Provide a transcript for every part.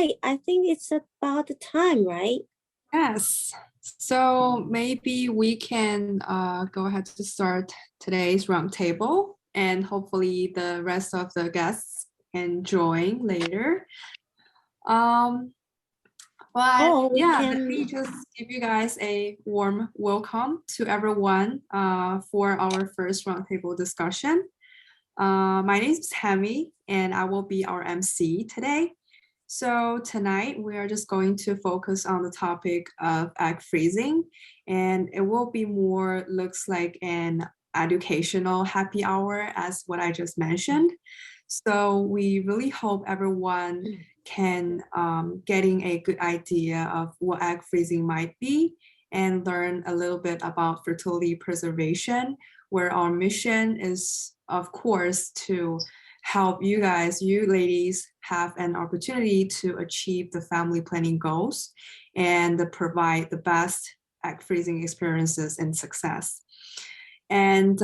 right, I think it's about the time, right? Yes. So maybe we can go ahead to start today's roundtable, and hopefully the rest of the guests can join later. But let me just give you guys a warm welcome to everyone for our first roundtable discussion. My name is Tammy, and I will be our MC today. So tonight we are just going to focus on the topic of egg freezing, and it will be more looks like an educational happy hour as what I just mentioned. So we really hope everyone can getting a good idea of what egg freezing might be and learn a little bit about fertility preservation, where our mission is, of course, to help you guys, you ladies, have an opportunity to achieve the family planning goals and provide the best egg freezing experiences and success. And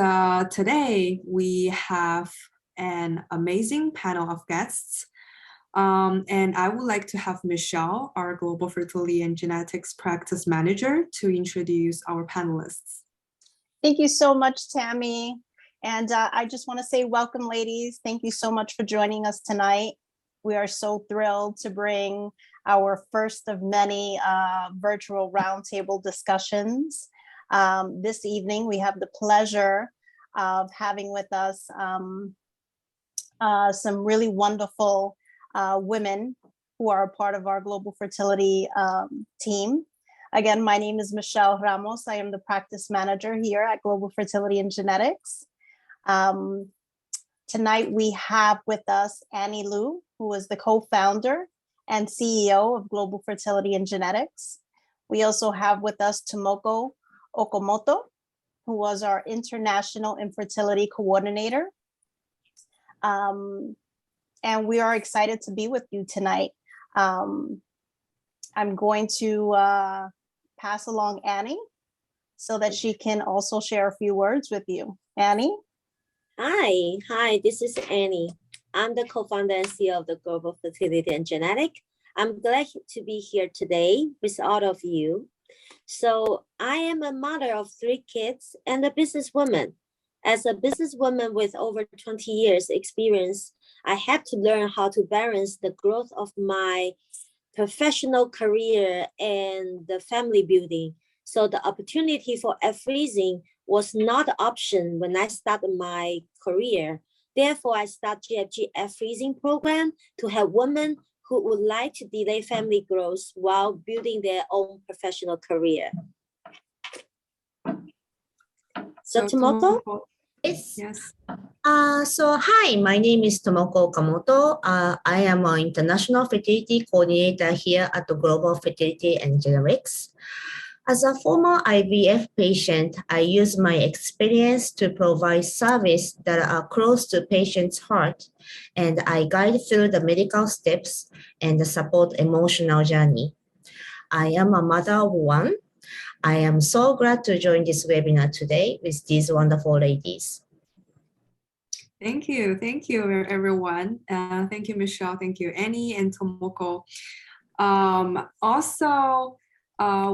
today we have an amazing panel of guests. And I would like to have Michelle, our Global Fertility and Genetics Practice Manager, to introduce our panelists. Thank you so much, Tammy. And I just want to say welcome, ladies. Thank you so much for joining us tonight. We are so thrilled to bring our first of many virtual roundtable discussions. This evening, we have the pleasure of having with us some really wonderful women who are a part of our Global Fertility team. Again, my name is Michelle Ramos. I am the practice manager here at Global Fertility and Genetics. Tonight we have with us Annie Liu, who is the co-founder and CEO of Global Fertility and Genetics. We also have with us Tomoko Okamoto, who was our International Infertility Coordinator. And we are excited to be with you tonight. I'm going to pass along Annie so that she can also share a few words with you. Annie? Hi, this is Annie. I'm the co-founder and CEO of the Global Fertility and Genetics. I'm glad to be here today with all of you. So I am a mother of 3 kids and a businesswoman. As a businesswoman with over 20 years experience, I had to learn how to balance the growth of my professional career and the family building. So the opportunity for egg freezing was not an option when I started my career. Therefore, I started GFG egg freezing program to help women who would like to delay family growth while building their own professional career. So Tomoko? Yes. So hi, my name is Tomoko Okamoto. I am an international fertility coordinator here at the Global Fertility and Genetics. As a former IVF patient, I use my experience to provide service that are close to patient's heart, and I guide through the medical steps and support emotional journey. I am a mother of 1. I am so glad to join this webinar today with these wonderful ladies. Thank you, everyone. Thank you, Michelle. Thank you, Annie and Tomoko. Also,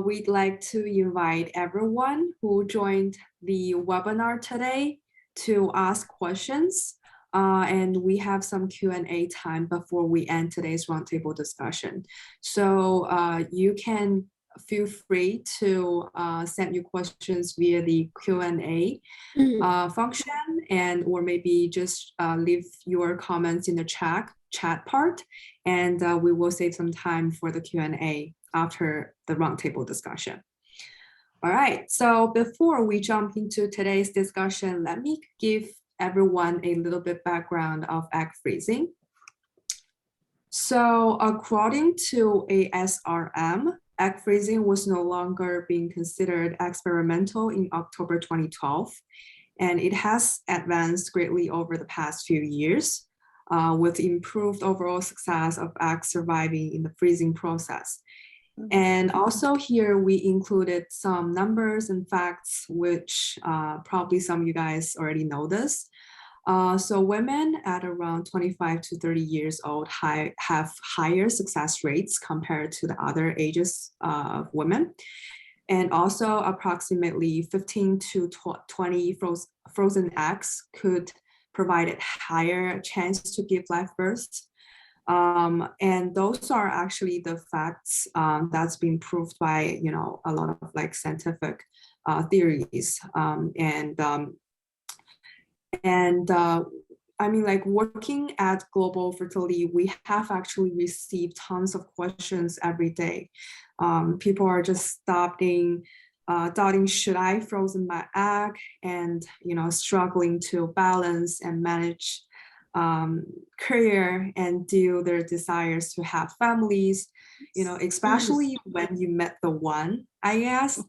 we'd like to invite everyone who joined the webinar today to ask questions. And we have some Q&A time before we end today's roundtable discussion. So you can feel free to send your questions via the Q&A function, and or maybe just leave your comments in the chat part, and we will save some time for the Q&A after the roundtable discussion. All right, so before we jump into today's discussion, let me give everyone a little bit background of egg freezing. So according to ASRM, egg freezing was no longer being considered experimental in October 2012, and it has advanced greatly over the past few years with improved overall success of eggs surviving in the freezing process. And also here we included some numbers and facts, which probably some of you guys already know this. So women at around 25 to 30 years old have higher success rates compared to the other ages of women. And also approximately 15 to 20 frozen eggs could provide a higher chance to give live birth. And those are actually the facts that's been proved by, a lot of like scientific theories. I mean, like working at Global Fertility, we have actually received tons of questions every day. People are just doubting, should I frozen my egg, and struggling to balance and manage career and do their desires to have families, especially when you met the one, I guess.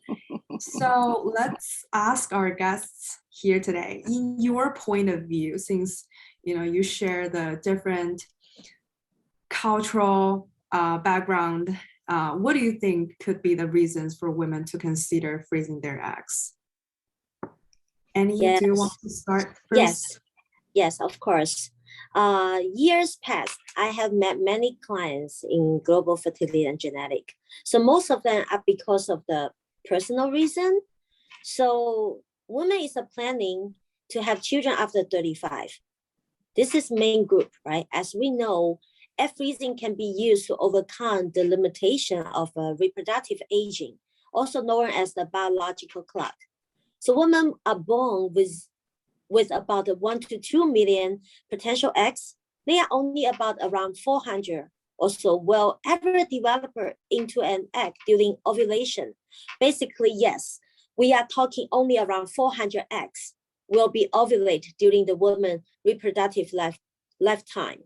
So let's ask our guests here today, in your point of view, since you share the different cultural background, what do you think could be the reasons for women to consider freezing their eggs? Annie, do you want to start first? Yes, of course. Years past, I have met many clients in global fertility and genetic. So most of them are because of the personal reason. So women is planning to have children after 35. This is main group, right? As we know, egg freezing can be used to overcome the limitation of reproductive aging, also known as the biological clock. So women are born with about 1 to 2 million potential eggs. They are only about around 400 or so will ever develop into an egg during ovulation. Basically, yes, we are talking only around 400 eggs will be ovulate during the woman's reproductive lifetime.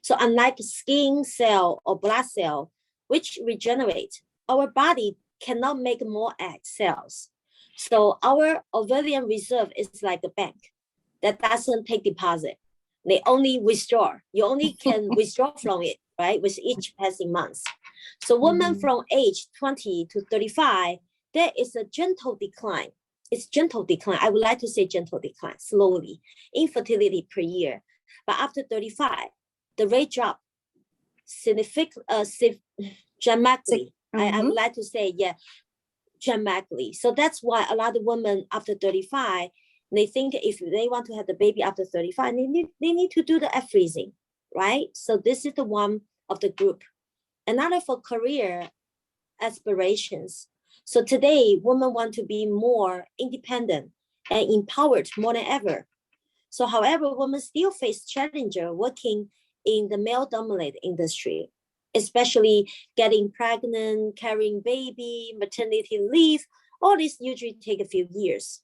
So unlike skin cell or blood cell, which regenerate, our body cannot make more egg cells. So our ovarian reserve is like a bank that doesn't take deposit. They only withdraw. You only can withdraw from it, right, with each passing month. So women from age 20 to 35, there is a gentle decline. It's gentle decline. I would like to say gentle decline, slowly, infertility per year. But after 35, the rate drop dramatically. I would like to say, dramatically. So that's why a lot of women after 35, they think if they want to have the baby after 35, they need to do the egg freezing, right? So this is the one of the group. Another for career aspirations. So today, women want to be more independent and empowered more than ever. So however, women still face challenges working in the male-dominated industry, especially getting pregnant, carrying baby, maternity leave. All this usually take a few years.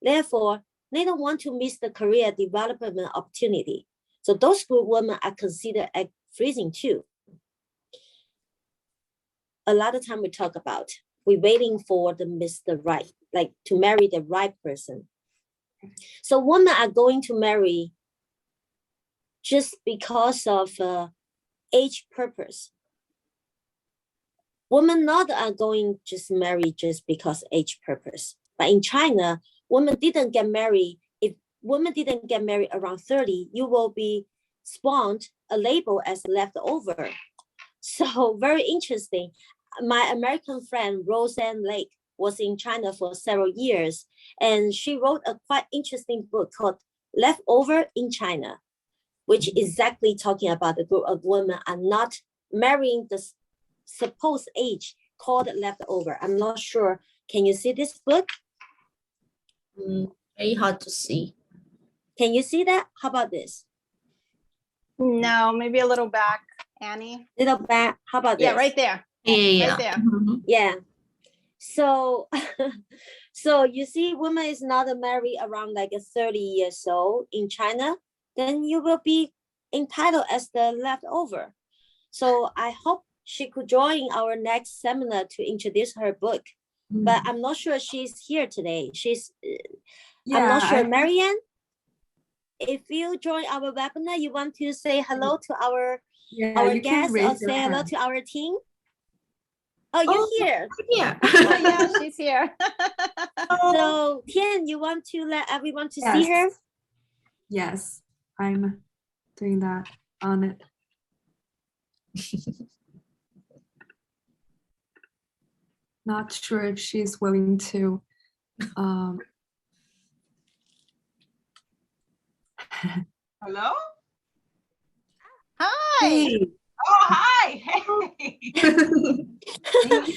Therefore, they don't want to miss the career development opportunity. So those group women are considered egg freezing too. A lot of time we talk about, we're waiting for the right, like to marry the right person. So women are going to marry just because of age purpose. Women not are going just marry just because age purpose. But in China, women didn't get married. If women didn't get married around 30, you will be spawned a label as leftover. So very interesting. My American friend, Roseanne Lake, was in China for several years, and she wrote a quite interesting book called Leftover in China, which exactly talking about the group of women are not marrying the supposed age called leftover. I'm not sure. Can you see this book? Very hard to see. Can you see that? How about this? No, maybe a little back, Annie. Little back. How about this? Yeah, right there. Yeah. Right there. Yeah. So, so you see, woman is not married around like 30 years old in China, then you will be entitled as the leftover. So I hope she could join our next seminar to introduce her book. But I'm not sure she's here today. I'm not sure. Marianne, if you join our webinar, you want to say hello to our guests or say hello to our team? Oh, you're here. Yeah. Yeah, she's here. So, Tian, you want to let everyone to see her? Yes, I'm doing that on it. Not sure if she's willing to. Hello? Hi. Hey. Oh, hi. Hey.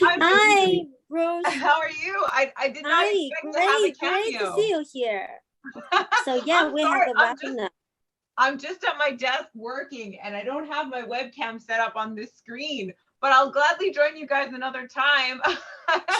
Hi, Rose. How are you? I did not expect to have a cameo. Great to see you here. So yeah, we have a wrapping up. I'm just at my desk working and I don't have my webcam set up on this screen, but I'll gladly join you guys another time.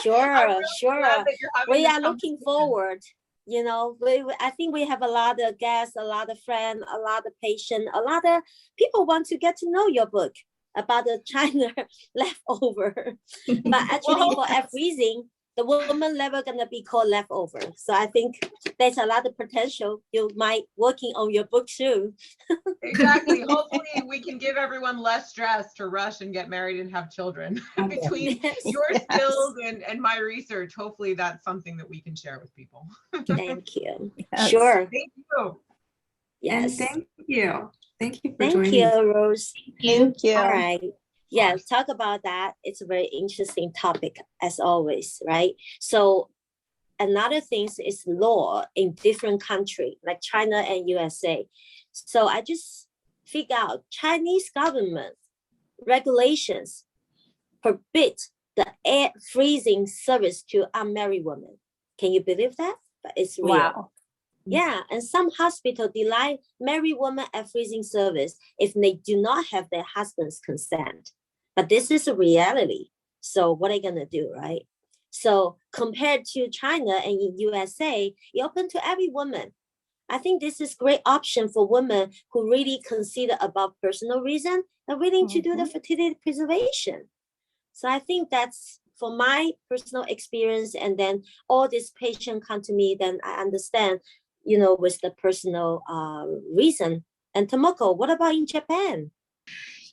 Sure, really sure. We are looking looking forward. You know, I think we have a lot of guests, a lot of friends, a lot of patients, a lot of people want to get to know your book about the China leftover. But actually for F-freezing, the woman never gonna be called leftover. So I think there's a lot of potential. You might working on your book soon. Exactly. Hopefully we can give everyone less stress to rush and get married and have children. Between your skills and my research, hopefully that's something that we can share with people. Thank you. Yes. Sure. Thank you. Yes. And thank you. Thank you for Thank joining. you, Rose. Thank you. All right. Yeah, talk about that. It's a very interesting topic as always, right? So another thing is law in different countries like China and USA. So I just figure out Chinese government regulations forbid the air freezing service to unmarried women. Can you believe that? But it's real. Wow. Yeah, and some hospitals deny married women a freezing service if they do not have their husband's consent. But this is a reality. So what are you gonna do, right? So compared to China and in USA, it open to every woman. I think this is great option for women who really consider about personal reason and willing to do the fertility preservation. So I think that's for my personal experience, and then all this patient come to me, then I understand, you know, with the personal reason. And Tomoko, what about in Japan?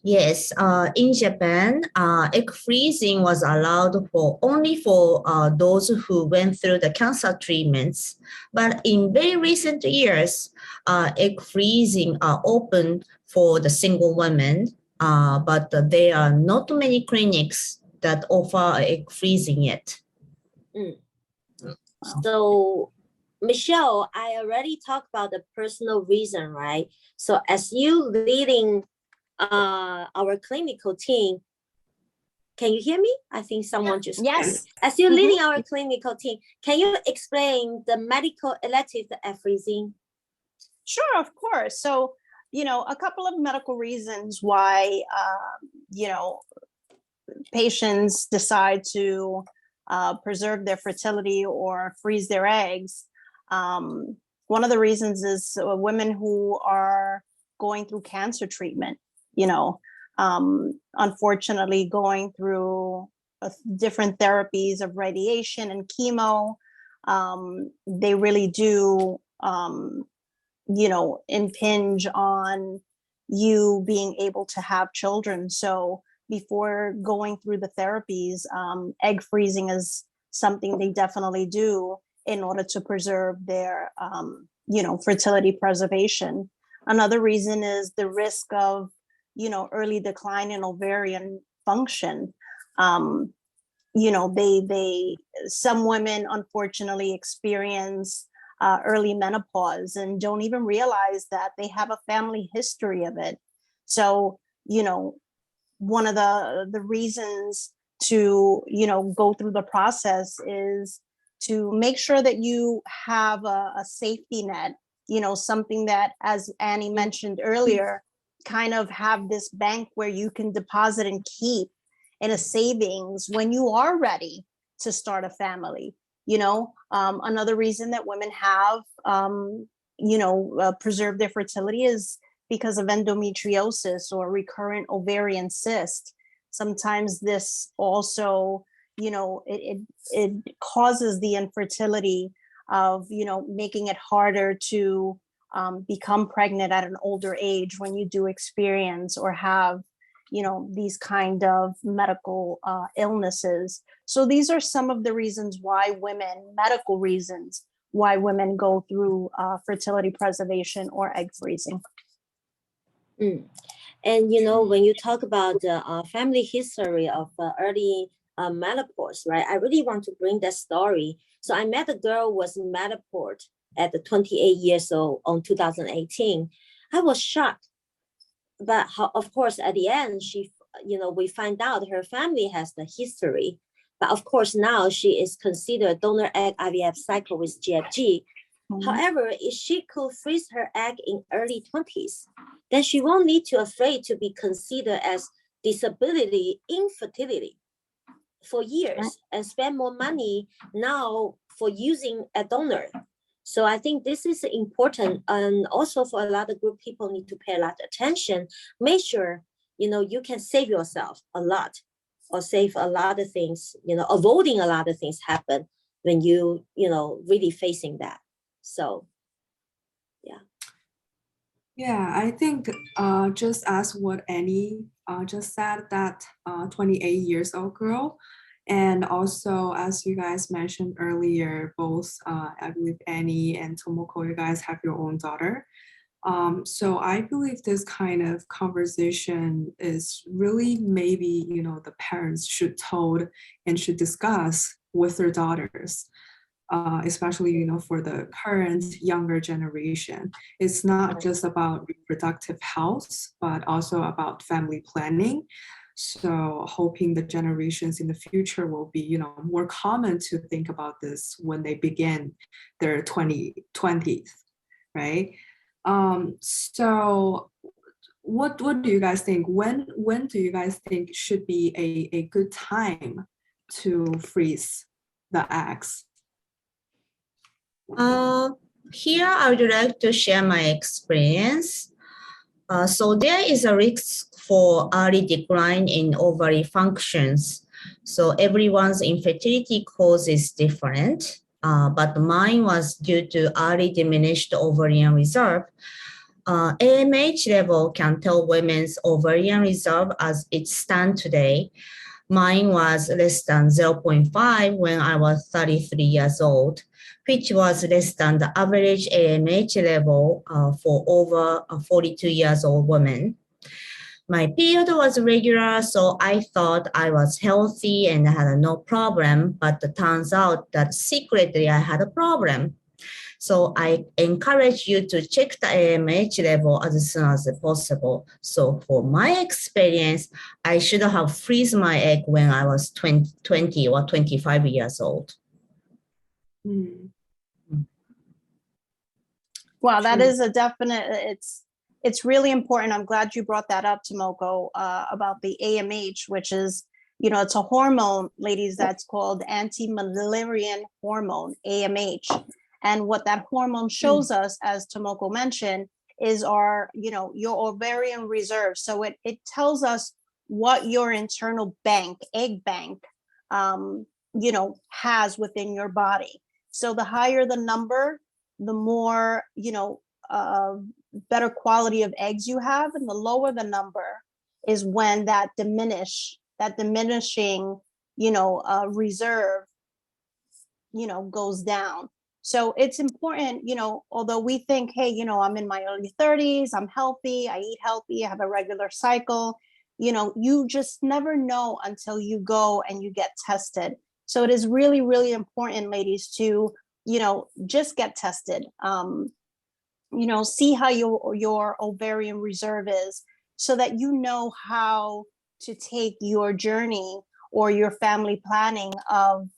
Yes, in Japan, egg freezing was allowed for only for those who went through the cancer treatments. But in very recent years, egg freezing are open for the single women, but there are not many clinics that offer egg freezing yet. So, Michelle, I already talked about the personal reason, right? So as you leading our clinical team, can you hear me? I think someone just yes. As you're leading our clinical team, can you explain the medical elective freezing? Sure, of course. So, you know, a couple of medical reasons why, you know, patients decide to preserve their fertility or freeze their eggs. One of the reasons is women who are going through cancer treatment, you know, unfortunately going through different therapies of radiation and chemo. They really do, you know, impinge on you being able to have children. So before going through the therapies, egg freezing is something they definitely do in order to preserve their, you know, fertility preservation. Another reason is the risk of, you know, early decline in ovarian function. You know, some women unfortunately experience early menopause and don't even realize that they have a family history of it. So, you know, one of the reasons to, you know, go through the process is to make sure that you have a safety net, you know, something that, as Annie mentioned earlier, kind of have this bank where you can deposit and keep in a savings when you are ready to start a family. You know, another reason that women have, you know, preserve their fertility is because of endometriosis or recurrent ovarian cyst. Sometimes this also, you know, it causes the infertility of, you know, making it harder to become pregnant at an older age when you do experience or have, you know, these kind of medical illnesses. So these are some of the reasons why women, medical reasons, why women go through fertility preservation or egg freezing. And when you talk about the family history of early menopause, right? I really want to bring that story. So I met a girl who was in menopause at 28 years old on 2018. I was shocked, but of course at the end we find out her family has the history. But of course now she is considered donor egg IVF cycle with GFG. However, if she could freeze her egg in early 20s, then she won't need to afraid to be considered as disability infertility for years and spend more money now for using a donor. So I think this is important, and also for a lot of group people need to pay a lot of attention. Make sure you can save yourself a lot, or save a lot of things. Avoiding a lot of things happen when you really facing that. So, yeah. Yeah, I think just as what Annie just said, that 28 years old girl, and also as you guys mentioned earlier, both I believe Annie and Tomoko, you guys have your own daughter. So I believe this kind of conversation is really maybe the parents should told and should discuss with their daughters. Especially for the current younger generation. It's not just about reproductive health, but also about family planning. So hoping the generations in the future will be more common to think about this when they begin their 20s, right? So what do you guys think? When do you guys think should be a good time to freeze the eggs? Here I would like to share my experience. So there is a risk for early decline in ovary functions. So everyone's infertility cause is different, but mine was due to early diminished ovarian reserve. AMH level can tell women's ovarian reserve as it stands today. Mine was less than 0.5 when I was 33 years old, which was less than the average AMH level for over 42 years old women. My period was regular, so I thought I was healthy and had no problem, but it turns out that secretly I had a problem. So I encourage you to check the AMH level as soon as possible. So for my experience, I should have freeze my egg when I was 20 or 25 years old. Wow, that is a definite, it's really important. I'm glad you brought that up, Tomoko, about the AMH, which is, it's a hormone, ladies, that's called anti-Müllerian hormone, AMH. And what that hormone shows us, as Tomoko mentioned, is our, your ovarian reserve. So it tells us what your internal bank, egg bank, has within your body. So the higher the number, the more, better quality of eggs you have, and the lower the number is when that diminishing, reserve, goes down. So it's important, although we think, hey, I'm in my early 30s, I'm healthy, I eat healthy, I have a regular cycle, you just never know until you go and you get tested. So it is really, really important, ladies, to, just get tested, see how your ovarian reserve is, so that you know how to take your journey or your family planning of,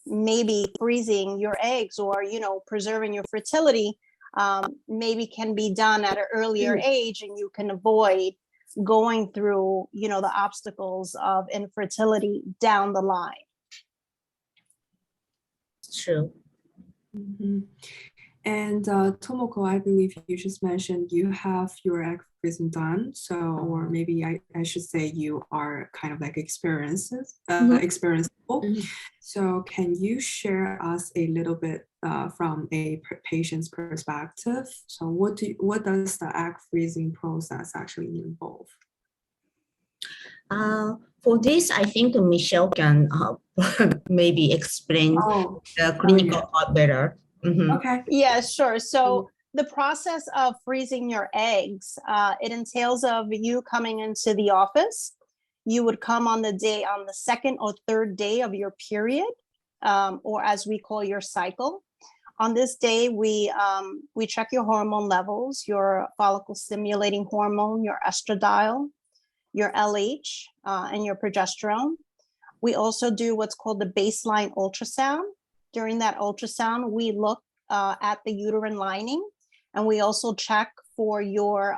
maybe freezing your eggs or, preserving your fertility, maybe can be done at an earlier age, and you can avoid going through, the obstacles of infertility down the line. True. And Tomoko, I believe you just mentioned you have your egg freezing done. So, or maybe I should say you are kind of like experienceable. So can you share us a little bit from a patient's perspective? So what does the egg freezing process actually involve? For this, I think Michelle can maybe explain the clinical part better. Okay. Yeah, sure. So the process of freezing your eggs, it entails of you coming into the office. You would come on the second or third day of your period, or as we call your cycle. On this day, we check your hormone levels, your follicle stimulating hormone, your estradiol, your LH, and your progesterone. We also do what's called the baseline ultrasound. During that ultrasound, we look at the uterine lining, and we also check for your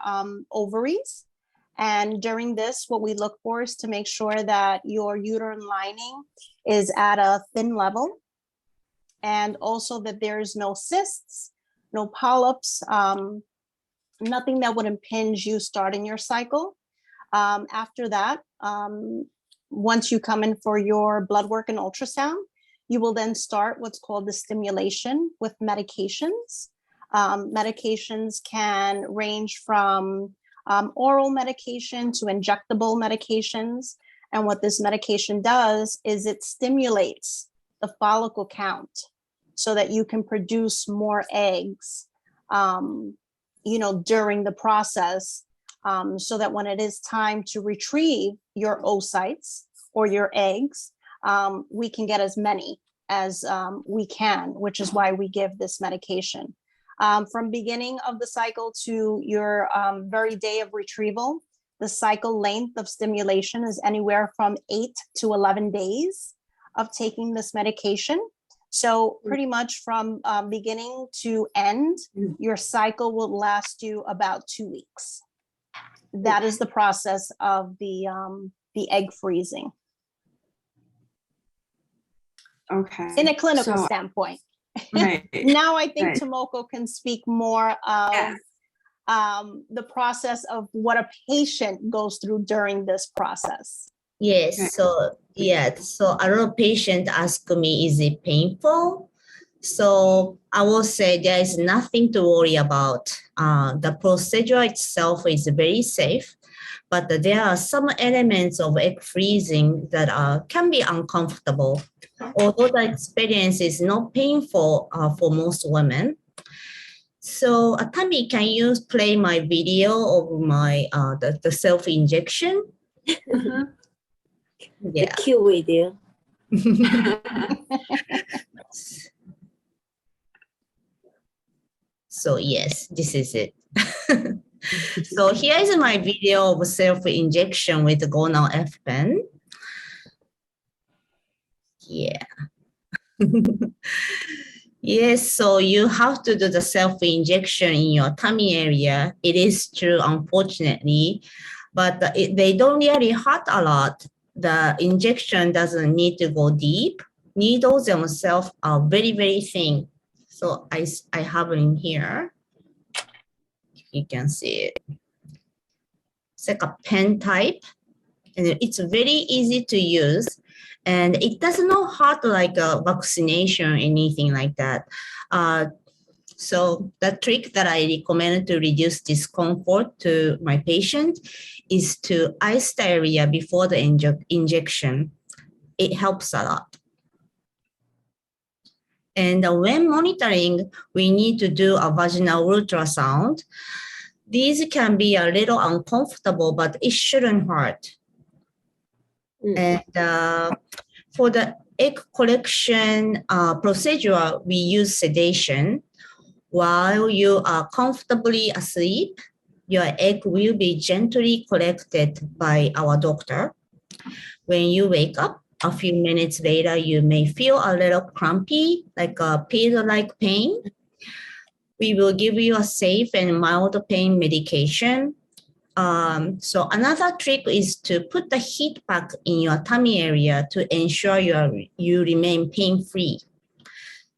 ovaries. And during this, what we look for is to make sure that your uterine lining is at a thin level, and also that there's no cysts, no polyps, nothing that would impinge you starting your cycle. After that, once you come in for your blood work and ultrasound, you will then start what's called the stimulation with medications. Medications can range from oral medication to injectable medications. And what this medication does is it stimulates the follicle count so that you can produce more eggs, during the process, so that when it is time to retrieve your oocytes or your eggs, we can get as many as we can, which is why we give this medication. From beginning of the cycle to your very day of retrieval, the cycle length of stimulation is anywhere from 8 to 11 days of taking this medication. So pretty much from beginning to end, your cycle will last you about 2 weeks. That is the process of the egg freezing. Okay. In a clinical standpoint. Right. Now I think Tomoko can speak more of the process of what a patient goes through during this process. Yes. So a lot of patients ask me, is it painful? So I will say there is nothing to worry about. The procedure itself is very safe, but there are some elements of egg freezing that can be uncomfortable. Although the experience is not painful for most women. So Tami, can you play my video of my the self-injection? The cute video. So yes, this is it. So here is my video of self-injection with the gonal F pen. Yeah. Yes, so you have to do the self-injection in your tummy area. It is true, unfortunately, but they don't really hurt a lot. The injection doesn't need to go deep. Needles themselves are very, very thin. So I have it in here. You can see it. It's like a pen type, and it's very easy to use. And it does not hurt like a vaccination or anything like that. So the trick that I recommend to reduce discomfort to my patient is to ice the area before the injection. It helps a lot. And when monitoring, we need to do a vaginal ultrasound. These can be a little uncomfortable, but it shouldn't hurt. And for the egg collection procedure, we use sedation. While you are comfortably asleep, your egg will be gently collected by our doctor. When you wake up, a few minutes later, you may feel a little crampy, like a pill-like pain. We will give you a safe and mild pain medication. So another trick is to put the heat pack in your tummy area to ensure you remain pain-free.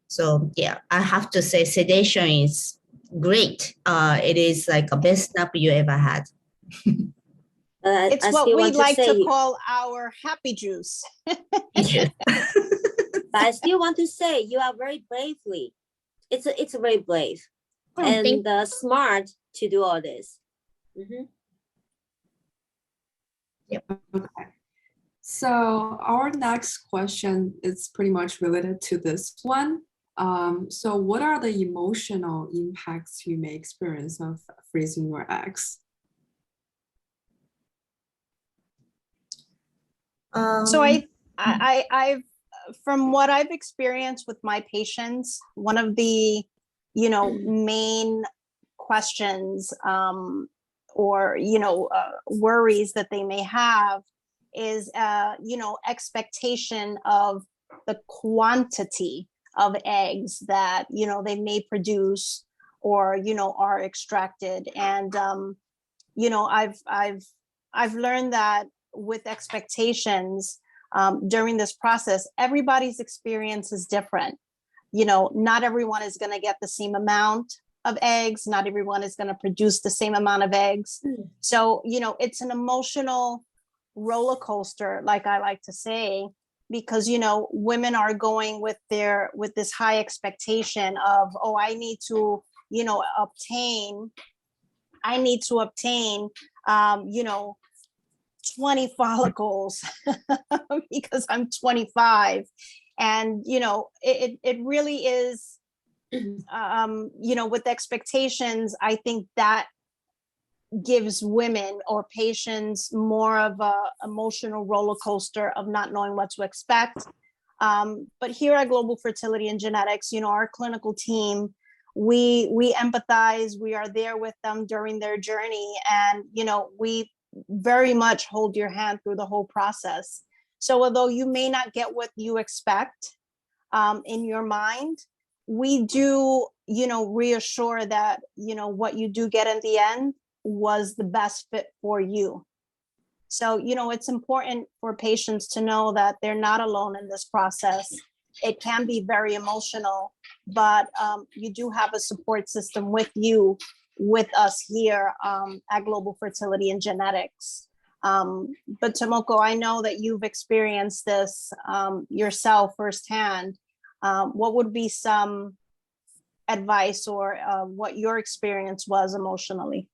So yeah, I have to say sedation is great. It is like a best nap you ever had. It's what we like to call our happy juice. But I still want to say you are very bravely. It's very brave and smart to do all this. Yep. Okay. So our next question is pretty much related to this one. So what are the emotional impacts you may experience of freezing your eggs? So I've from what I've experienced with my patients, one of the, main questions or, worries that they may have is, expectation of the quantity of eggs that, they may produce or, are extracted. And, I've learned that with expectations during this process, everybody's experience is different. Not everyone is going to get the same amount of eggs. Not everyone is going to produce the same amount of eggs. So, it's an emotional roller coaster, like I like to say, because, women are going with this high expectation of, oh, I need to obtain 20 follicles because I'm 25. And, it really is, with expectations, I think that gives women or patients more of a emotional roller coaster of not knowing what to expect. But here at Global Fertility and Genetics, our clinical team, we empathize, we are there with them during their journey. And, we very much hold your hand through the whole process. So although you may not get what you expect in your mind, we do, reassure that, what you do get in the end was the best fit for you. So, it's important for patients to know that they're not alone in this process. It can be very emotional, but you do have a support system with us here at Global Fertility and Genetics. But Tomoko, I know that you've experienced this yourself firsthand. What would be some advice or what your experience was emotionally?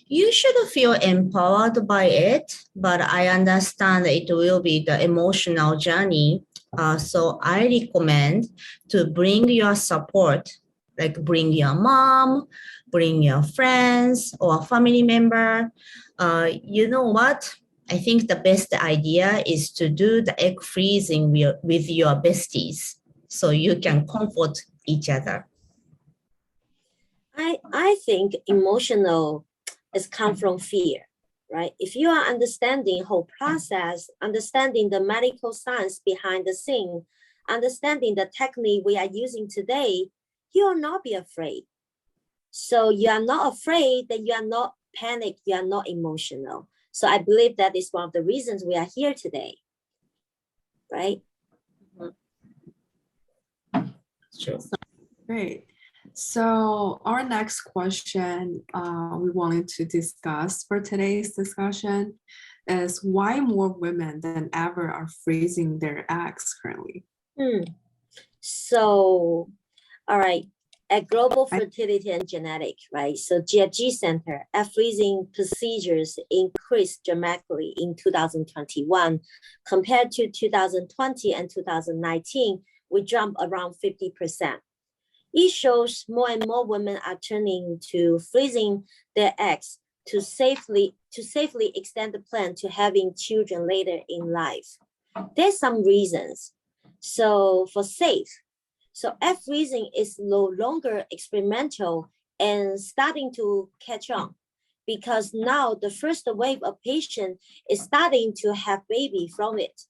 You should feel empowered by it, but I understand it will be the emotional journey. So I recommend to bring your support, like bring your mom, bring your friends or family member. You know what? I think the best idea is to do the egg freezing with your besties so you can comfort each other. I think emotional is come from fear, right? If you are understanding whole process, understanding the medical science behind the scene, understanding the technique we are using today, you will not be afraid. So you are not afraid, that you are not panicked, you are not emotional. So I believe that is one of the reasons we are here today, right? Sure. Great. So our next question we wanted to discuss for today's discussion is why more women than ever are freezing their eggs currently? So, all right, at Global Fertility and Genetics, right? So GFG Center, egg freezing procedures increased dramatically in 2021 compared to 2020 and 2019. We jumped around 50%. It shows more and more women are turning to freezing their eggs to safely extend the plan to having children later in life. There's some reasons. So for safe, so egg freezing is no longer experimental and starting to catch on, because now the first wave of patients is starting to have baby from it.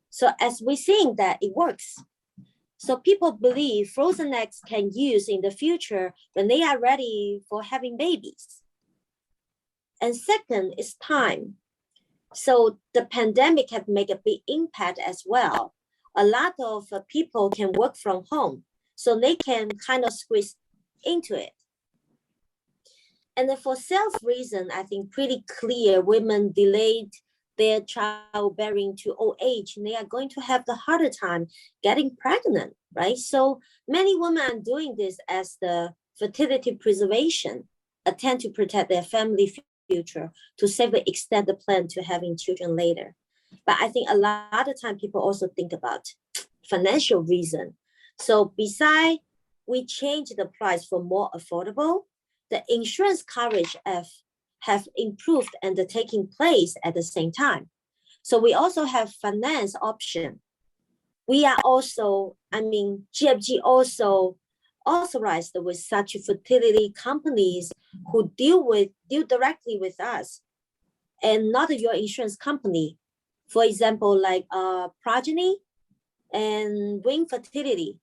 So as we're seeing that it works. So people believe frozen eggs can use in the future when they are ready for having babies. And second is time. So the pandemic have made a big impact as well. A lot of people can work from home, so they can kind of squeeze into it. And then for self reason, I think pretty clear, women delayed their childbearing to old age, and they are going to have the harder time getting pregnant, right? So many women are doing this as the fertility preservation, attempt to protect their family future, to safely extend the plan to having children later. But I think a lot of time people also think about, financial reason. So besides, we change the price for more affordable. The insurance coverage have improved and taking place at the same time. So we also have finance option. We are also, GFG also authorized with such fertility companies who deal directly with us and not your insurance company. For example, like Progeny and Wing Fertility.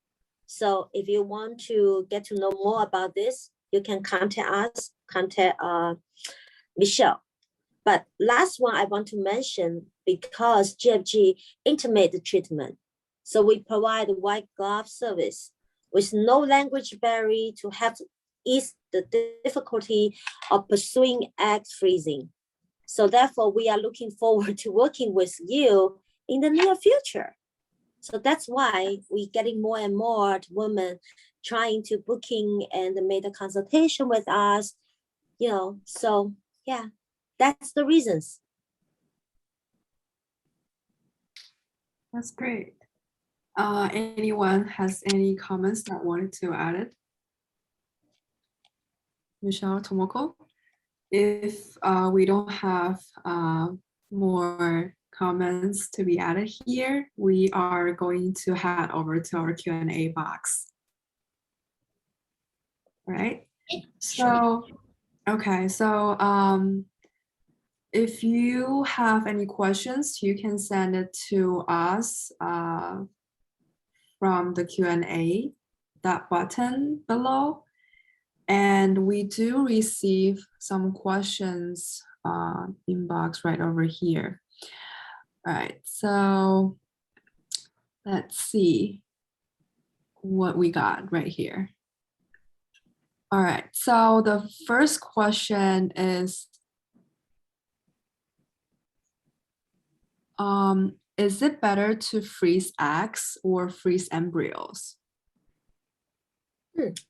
So if you want to get to know more about this, you can contact us, contact Michelle. But last one I want to mention, because GFG intimate treatment. So we provide white glove service with no language barrier to help ease the difficulty of pursuing egg freezing. So therefore, we are looking forward to working with you in the near future. So that's why we're getting more and more women trying to booking and make a consultation with us, so yeah, that's the reasons. That's great. Anyone has any comments that wanted to add it? Michelle, Tomoko? If we don't have more comments to be added here, we are going to head over to our Q&A box. All right. So, okay. So if you have any questions, you can send it to us from the Q&A, that button below. And we do receive some questions inbox right over here. All right, so let's see what we got right here. All right, so the first question is it better to freeze eggs or freeze embryos?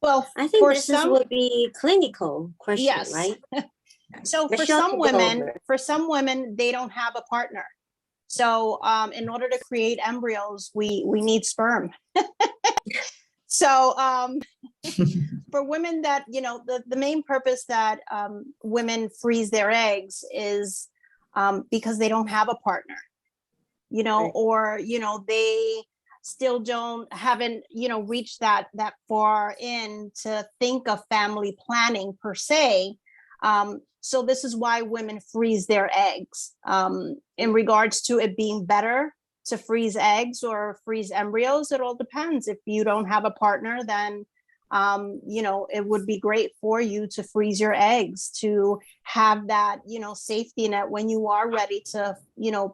Well, I think this would be clinical question, yes. Right? So for some women, they don't have a partner. So in order to create embryos, we need sperm. So for women that, the main purpose that women freeze their eggs is because they don't have a partner, right. Or, they still haven't reached that far in to think of family planning per se. So this is why women freeze their eggs. In regards to it being better to freeze eggs or freeze embryos, it all depends. If you don't have a partner, then it would be great for you to freeze your eggs to have that safety net when you are ready to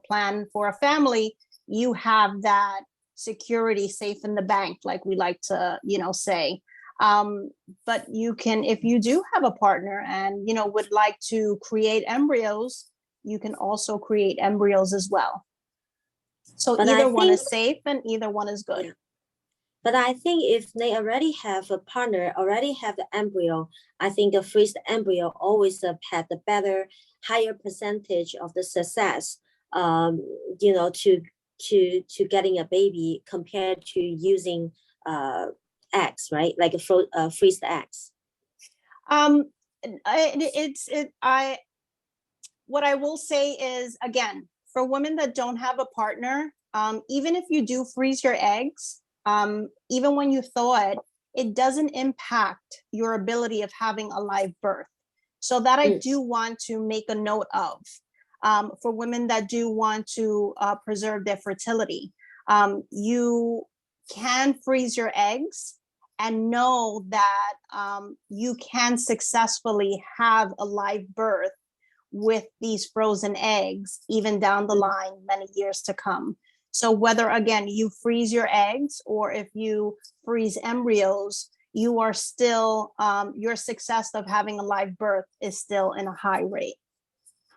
plan for a family. You have that security safe in the bank, like we like to say. But you can, if you do have a partner and would like to create embryos, you can also create embryos as well. So either one is safe and either one is good. Yeah. But I think if they already have a partner, already have the embryo, I think a freeze embryo always had the better, higher percentage of the success, to getting a baby compared to using eggs, right? Like a freeze eggs. What I will say is, again, for women that don't have a partner, even if you do freeze your eggs, even when you thaw it doesn't impact your ability of having a live birth. So that I do want to make a note of. For women that do want to preserve their fertility, you can freeze your eggs and know that you can successfully have a live birth with these frozen eggs, even down the line, many years to come. So whether, again, you freeze your eggs or if you freeze embryos, you are still, your success of having a live birth is still in a high rate.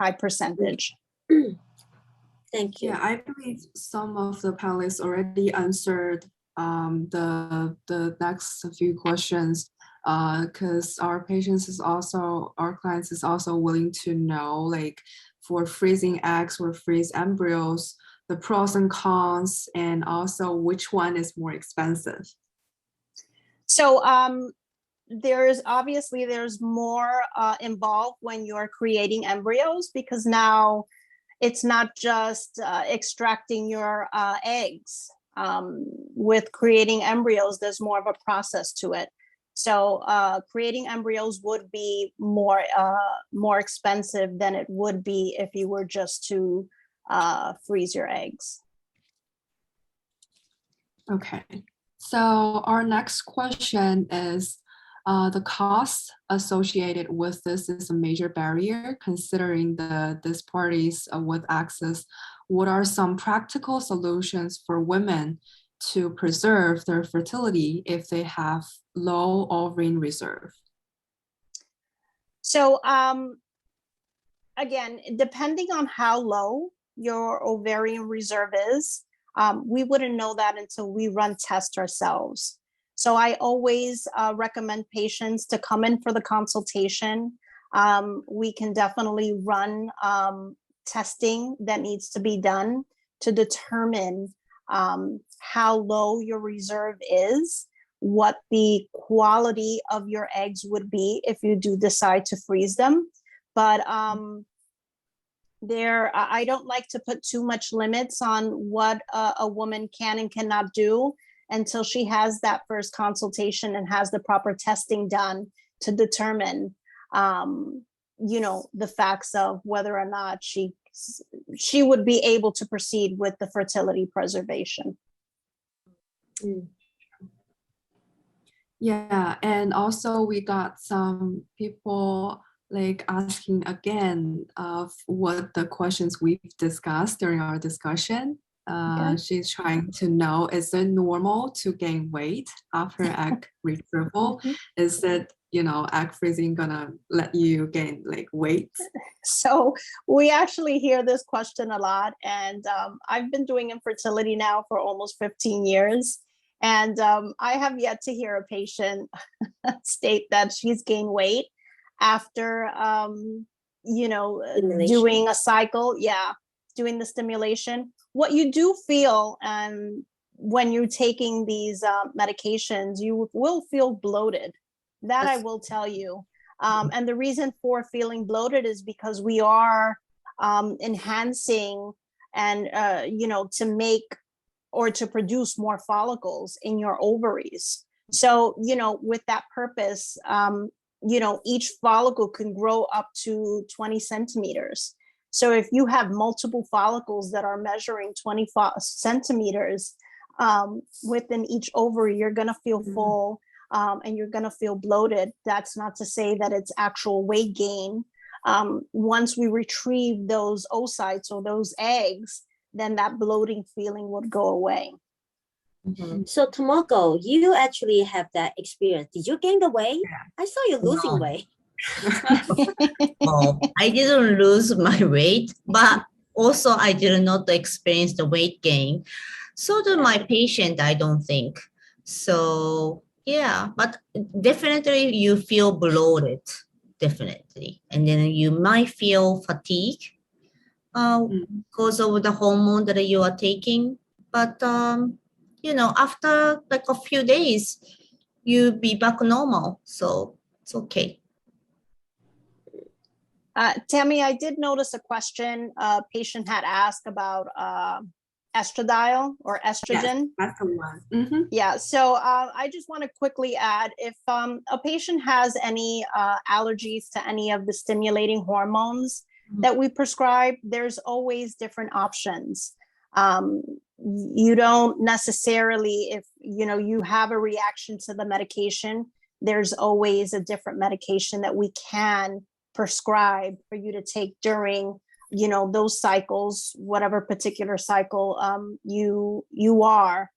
High percentage. Thank you. Yeah, I believe some of the panelists already answered the next few questions, because our clients is also willing to know, like, for freezing eggs or freeze embryos, the pros and cons, and also which one is more expensive? So there's more involved when you're creating embryos, because now it's not just extracting your eggs. With creating embryos, there's more of a process to it. So creating embryos would be more expensive than it would be if you were just to freeze your eggs. Okay, so our next question is, the cost associated with this is a major barrier considering the disparities with access. What are some practical solutions for women to preserve their fertility if they have low ovarian reserve? So again, depending on how low your ovarian reserve is, we wouldn't know that until we run tests ourselves. So I always recommend patients to come in for the consultation. We can definitely run testing that needs to be done to determine how low your reserve is, what the quality of your eggs would be if you do decide to freeze them. But I don't like to put too much limits on what a woman can and cannot do until she has that first consultation and has the proper testing done to determine, the facts of whether or not she would be able to proceed with the fertility preservation. Yeah, and also we got some people like asking again of what the questions we've discussed during our discussion. She's trying to know, is it normal to gain weight after egg retrieval? Is it, egg freezing gonna let you gain like weight? So we actually hear this question a lot, and I've been doing infertility now for almost 15 years. And I have yet to hear a patient state that she's gained weight after, doing a cycle. Yeah, doing the stimulation. What you do feel, and when you're taking these medications, you will feel bloated. That I will tell you. And the reason for feeling bloated is because we are enhancing and, to make or to produce more follicles in your ovaries. So, with that purpose, each follicle can grow up to 20 centimeters. So if you have multiple follicles that are measuring 20 centimeters within each ovary, you're going to feel full and you're going to feel bloated. That's not to say that it's actual weight gain. Once we retrieve those oocytes or those eggs, then that bloating feeling would go away. So Tomoko, you actually have that experience. Did you gain the weight? I saw you losing weight. Oh, I didn't lose my weight, but also I did not experience the weight gain. So did my patient, I don't think. So yeah, but definitely you feel bloated, definitely. And then you might feel fatigue because of the hormone that you are taking. But, after like a few days, you be back normal. So it's okay. Tammy, I did notice a question a patient had asked about estradiol or estrogen. Yes, that's the one. Yeah, so I just want to quickly add, if a patient has any allergies to any of the stimulating hormones that we prescribe, there's always different options. You don't necessarily, if you have a reaction to the medication, there's always a different medication that we can prescribe for you to take during those cycles, whatever particular cycle you are.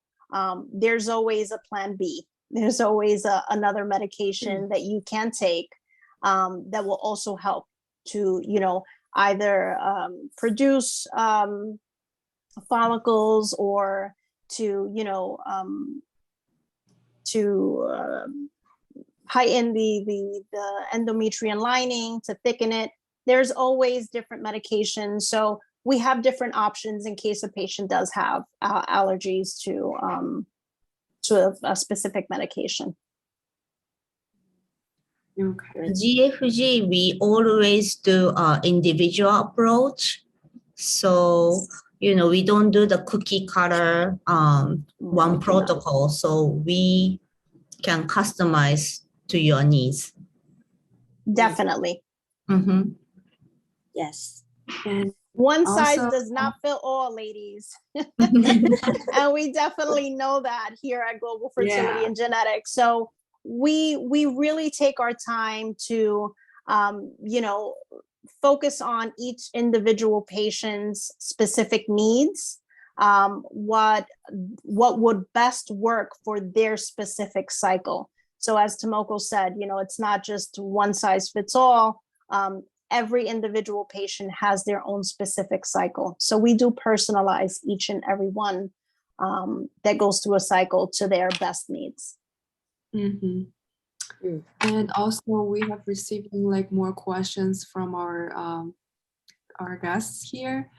There's always a plan B. There's always another medication that you can take that will also help to either produce follicles or to heighten the endometrial lining, to thicken it. There's always different medications. So we have different options in case a patient does have allergies to a specific medication. Okay. GFG, we always do individual approach. So, we don't do the cookie cutter one protocol. So we can customize to your needs. Definitely. Mm-hmm. Yes. And one also, size does not fit all, ladies. And we definitely know that here at Global Fertility and Genetics. So we really take our time to, focus on each individual patient's specific needs, what would best work for their specific cycle. So as Tomoko said, it's not just one size fits all. Every individual patient has their own specific cycle. So we do personalize each and every one that goes through a cycle to their best needs. Mm-hmm. And also we have received more questions from our guests here.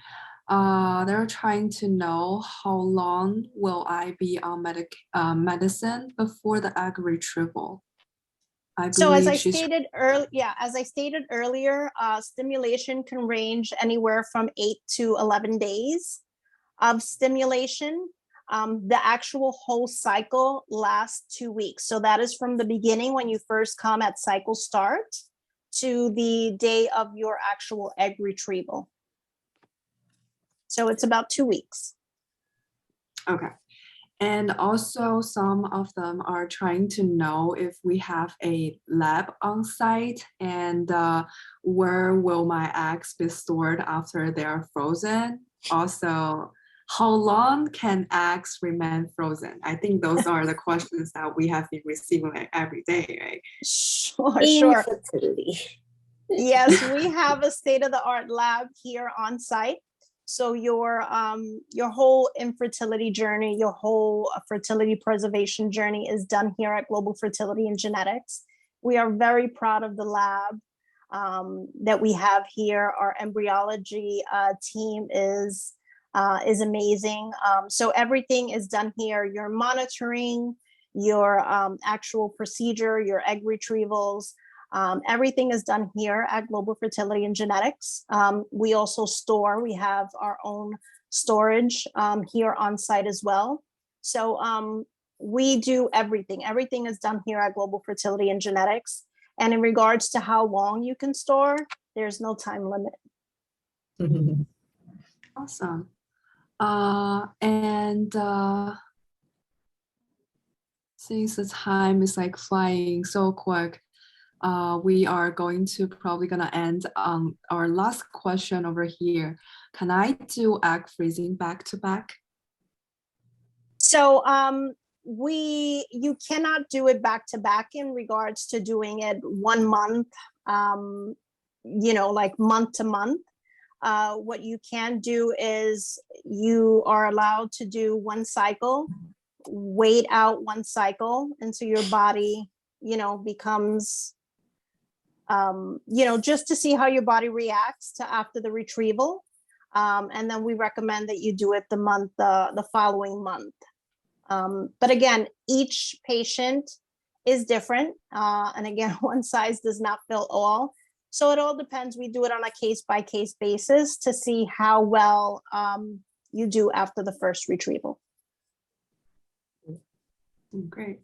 They're trying to know how long will I be on medicine before the egg retrieval? So as I stated earlier, stimulation can range anywhere from 8 to 11 days of stimulation. The actual whole cycle lasts 2 weeks. So that is from the beginning when you first come at cycle start to the day of your actual egg retrieval. So it's about 2 weeks. Okay. And also some of them are trying to know if we have a lab on site and where will my eggs be stored after they're frozen? Also, how long can eggs remain frozen? I think those are the questions that we have been receiving every day, right? Sure. Infertility. Yes, we have a state-of-the-art lab here on site. So your whole infertility journey, your whole fertility preservation journey is done here at Global Fertility and Genetics. We are very proud of the lab that we have here. Our embryology team is amazing. So everything is done here. Your monitoring, your actual procedure, your egg retrievals, everything is done here at Global Fertility and Genetics. We also store, we have our own storage here on site as well. So we do everything. Everything is done here at Global Fertility and Genetics. And in regards to how long you can store, there's no time limit. Awesome. Since the time is flying so quick, we are probably gonna end on our last question over here. Can I do egg freezing back to back? So you cannot do it back to back in regards to doing it 1 month, month to month. What you can do is you are allowed to do 1 cycle, wait out 1 cycle until your body, becomes, just to see how your body reacts to after the retrieval. And then we recommend that you do it the following month. But again, each patient is different. And again, one size does not fit all. So it all depends. We do it on a case-by-case basis to see how well you do after the first retrieval. Great.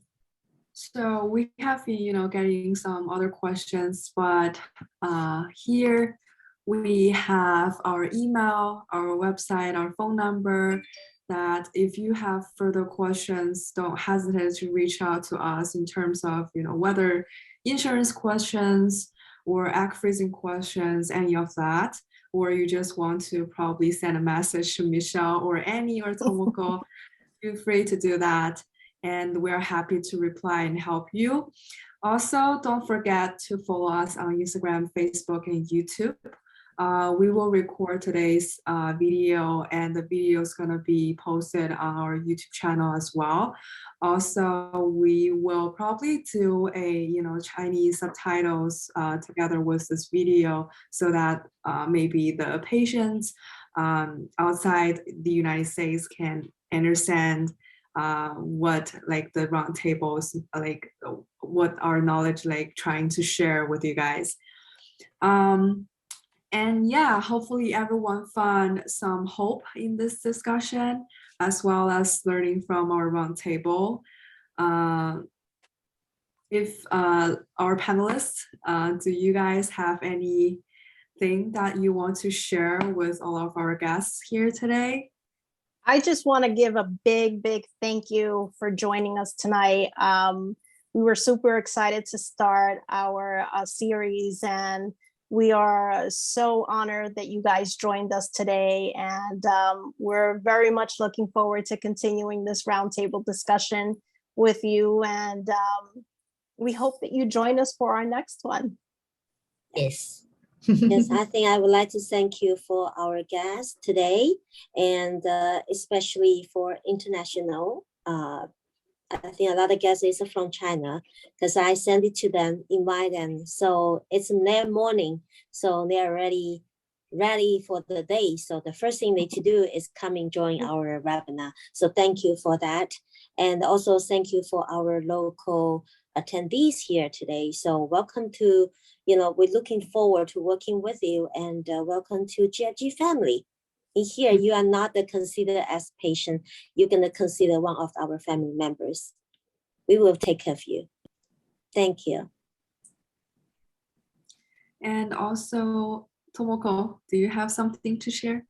So we have been, getting some other questions, but here we have our email, our website, our phone number, that if you have further questions, don't hesitate to reach out to us in terms of, whether insurance questions or egg freezing questions, any of that, or you just want to probably send a message to Michelle or Annie or Tomoko, feel free to do that. And we're happy to reply and help you. Also, don't forget to follow us on Instagram, Facebook, and YouTube. We will record today's video, and the video is going to be posted on our YouTube channel as well. Also, we will probably do a Chinese subtitles together with this video, so that maybe the patients outside the United States can understand what like the roundtables, like what our knowledge like trying to share with you guys. And yeah, hopefully everyone found some hope in this discussion, as well as learning from our roundtable. If our panelists, do you guys have anything that you want to share with all of our guests here today? I just want to give a big thank you for joining us tonight. We were super excited to start our series, and we are so honored that you guys joined us today. And we're very much looking forward to continuing this roundtable discussion with you. And we hope that you join us for our next one. Yes. Yes, I think I would like to thank you for our guests today, and especially for international. I think a lot of guests is from China, because I sent it to them, invite them. So it's their morning, so they're ready for the day. So the first thing they to do is come and join our webinar. So thank you for that. And also thank you for our local attendees here today. So welcome to, we're looking forward to working with you, and welcome to GFG family. In here, you are not considered as patient. You're going to consider one of our family members. We will take care of you. Thank you. And also, Tomoko, do you have something to share?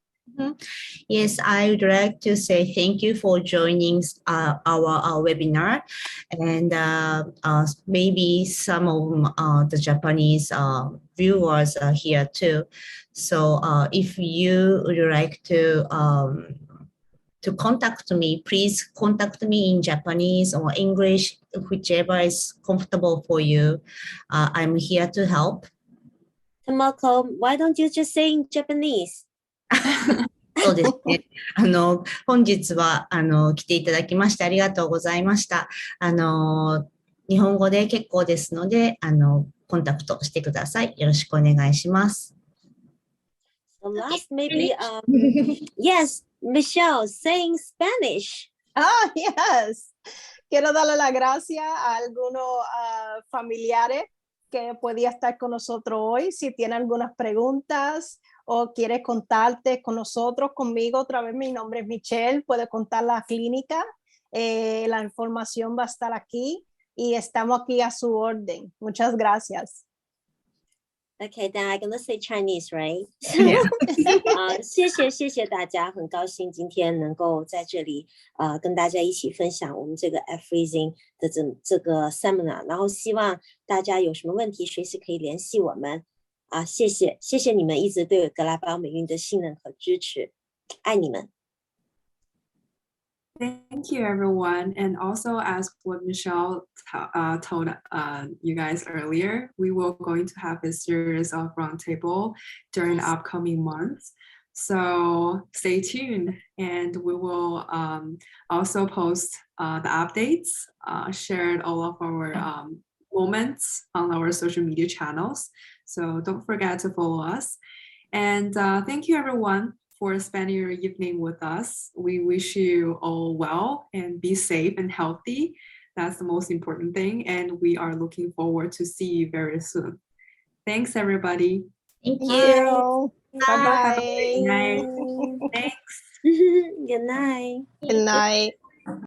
Yes, I would like to say thank you for joining our webinar, and maybe some of the Japanese viewers are here too. So if you would like to contact me, please contact me in Japanese or English, whichever is comfortable for you. I'm here to help. Tomoko, why don't you just say in Japanese? そうですね。本日は、来ていただきましてありがとうございました。日本語で結構ですので、コンタクトしてください。よろしくお願いします。So last, maybe, yes, Michelle, saying Spanish. Ah, yes. Quiero darle las gracias a algunos familiares que podía estar con nosotros hoy. Si tiene algunas preguntas o quiere contarte con nosotros, conmigo, otra vez mi nombre es Michelle, puede contar la clínica, la información va a estar aquí y estamos aquí a su orden. Muchas gracias. Okay, then I'm gonna say Chinese, right? Yeah. 谢谢大家，很高兴今天能够在这里跟大家一起分享我们这个 Freezing 的这个 seminar， 然后希望大家有什么问题随时可以联系我们啊，谢谢你们一直对格莱堡美运的信任和支持，爱你们。Thank you, everyone. And also, as what Michelle told you guys earlier, we will going to have a series of roundtable during the upcoming months. So stay tuned, and we will also post the updates, share all of our moments on our social media channels. So don't forget to follow us. And thank you, everyone, for spending your evening with us. We wish you all well and be safe and healthy. That's the most important thing. And we are looking forward to see you very soon. Thanks, everybody. Thank you. Bye-bye. Good night. Thanks. Good night. Good night.